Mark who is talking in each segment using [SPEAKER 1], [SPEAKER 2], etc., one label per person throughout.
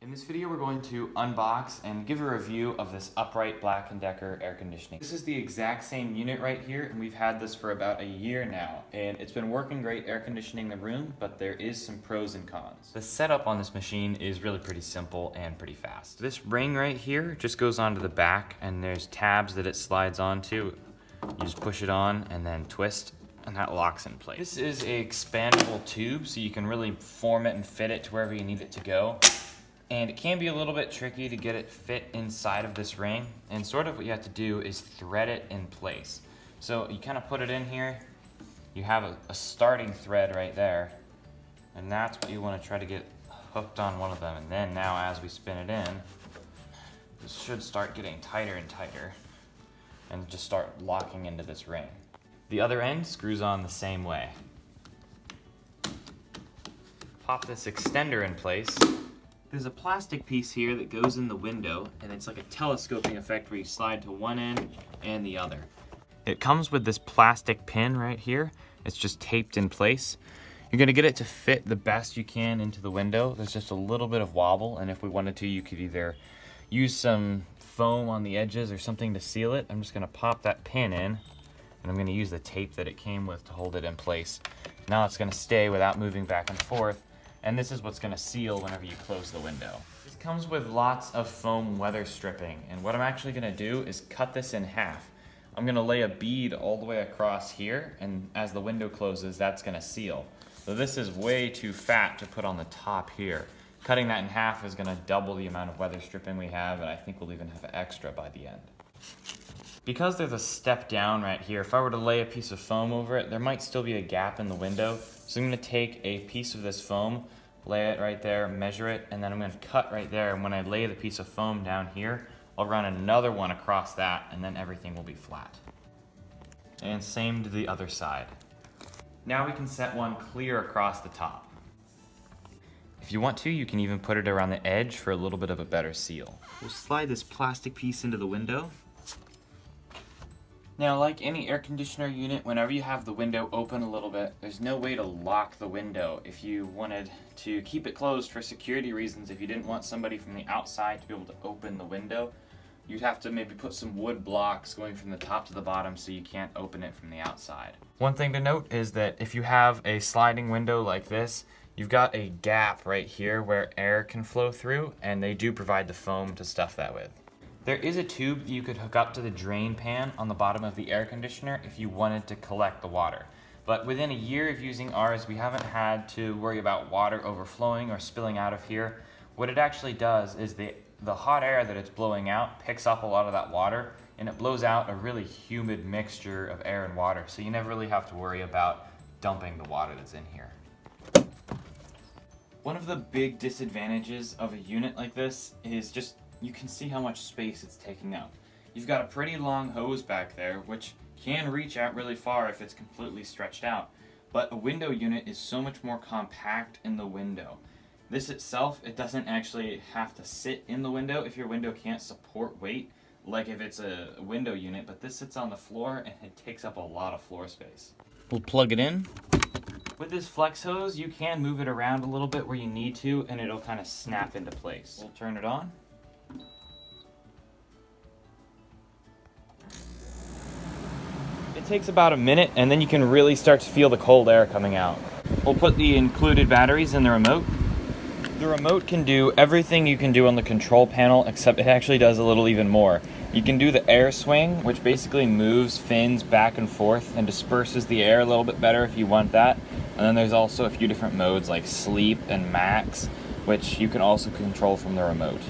[SPEAKER 1] In this video, we're going to unbox and give a review of this Upright Black & Decker air conditioning. This is the exact same unit right here, and we've had this for about a year now. And it's been working great air conditioning the room, but there is some pros and cons. The setup on this machine is really pretty simple and pretty fast. This ring right here just goes onto the back, and there's tabs that it slides onto. You just push it on and then twist, and that locks in place. This is an expandable tube, so you can really form it and fit it to wherever you need it to go. And it can be a little bit tricky to get it fit inside of this ring. And sort of what you have to do is thread it in place. So you kind of put it in here. You have a starting thread right there. And that's what you want to try to get hooked on one of them. And then now as we spin it in, this should start getting tighter and tighter and just start locking into this ring. The other end screws on the same way. Pop this extender in place. There's a plastic piece here that goes in the window, and it's like a telescoping effect where you slide to one end and the other. It comes with this plastic pin right here. It's just taped in place. You're gonna get it to fit the best you can into the window. There's just a little bit of wobble, and if we wanted to, you could either use some foam on the edges or something to seal it. I'm just gonna pop that pin in, and I'm gonna use the tape that it came with to hold it in place. Now it's gonna stay without moving back and forth. And this is what's gonna seal whenever you close the window. This comes with lots of foam weather stripping, and what I'm actually gonna do is cut this in half. I'm gonna lay a bead all the way across here, and as the window closes, that's gonna seal. So this is way too fat to put on the top here. Cutting that in half is gonna double the amount of weather stripping we have, and I think we'll even have extra by the end. Because there's a step down right here, if I were to lay a piece of foam over it, there might still be a gap in the window. So I'm gonna take a piece of this foam, lay it right there, measure it, and then I'm gonna cut right there. And when I lay the piece of foam down here, I'll run another one across that, and then everything will be flat. And same to the other side. Now we can set one clear across the top. If you want to, you can even put it around the edge for a little bit of a better seal. We'll slide this plastic piece into the window. Now, like any air conditioner unit, whenever you have the window open a little bit, there's no way to lock the window. If you wanted to keep it closed for security reasons, if you didn't want somebody from the outside to be able to open the window, you'd have to maybe put some wood blocks going from the top to the bottom so you can't open it from the outside. One thing to note is that if you have a sliding window like this, you've got a gap right here where air can flow through, and they do provide the foam to stuff that with. There is a tube that you could hook up to the drain pan on the bottom of the air conditioner if you wanted to collect the water. But within a year of using ours, we haven't had to worry about water overflowing or spilling out of here. What it actually does is the hot air that it's blowing out picks up a lot of that water, and it blows out a really humid mixture of air and water, so you never really have to worry about dumping the water that's in here. One of the big disadvantages of a unit like this is just you can see how much space it's taking up. You've got a pretty long hose back there, which can reach out really far if it's completely stretched out, but a window unit is so much more compact in the window. This itself, it doesn't actually have to sit in the window if your window can't support weight, like if it's a window unit, but this sits on the floor and it takes up a lot of floor space. We'll plug it in. With this flex hose, you can move it around a little bit where you need to, and it'll kind of snap into place. We'll turn it on. It takes about a minute, and then you can really start to feel the cold air coming out. We'll put the included batteries in the remote. The remote can do everything you can do on the control panel, except it actually does a little even more. You can do the air swing, which basically moves fins back and forth and disperses the air a little bit better if you want that. And then there's also a few different modes like sleep and max, which you can also control from the remote.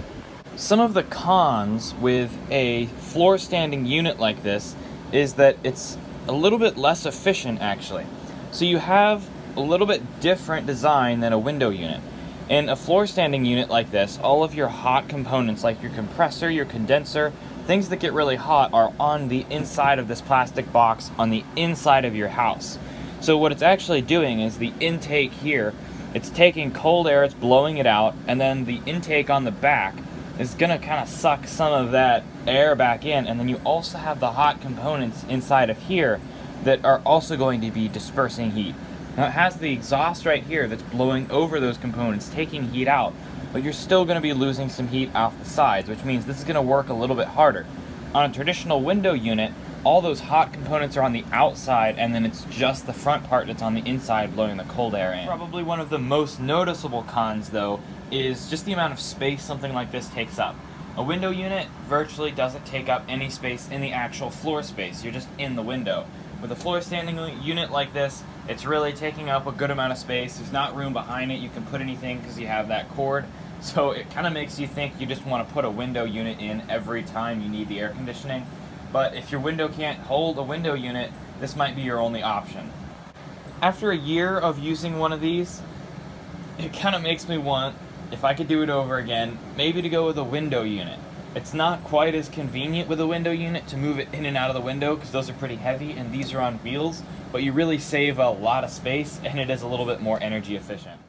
[SPEAKER 1] Some of the cons with a floor standing unit like this is that it's a little bit less efficient actually. So you have a little bit different design than a window unit. In a floor standing unit like this, all of your hot components like your compressor, your condenser, things that get really hot are on the inside of this plastic box on the inside of your house. So what it's actually doing is the intake here, it's taking cold air, it's blowing it out, and then the intake on the back is gonna kind of suck some of that air back in, and then you also have the hot components inside of here that are also going to be dispersing heat. Now it has the exhaust right here that's blowing over those components, taking heat out, but you're still going to be losing some heat off the sides, which means this is going to work a little bit harder. On a traditional window unit, all those hot components are on the outside, and then it's just the front part that's on the inside blowing the cold air in. Probably one of the most noticeable cons, though, is just the amount of space something like this takes up. A window unit virtually doesn't take up any space in the actual floor space. You're just in the window. With a floor standing unit like this, it's really taking up a good amount of space. There's not room behind it you can put anything because you have that cord. So it kind of makes you think you just want to put a window unit in every time you need the air conditioning. But if your window can't hold a window unit, this might be your only option. After a year of using one of these, it kind of makes me want, if I could do it over again, maybe to go with a window unit. It's not quite as convenient with a window unit to move it in and out of the window because those are pretty heavy and these are on wheels, but you really save a lot of space and it is a little bit more energy efficient.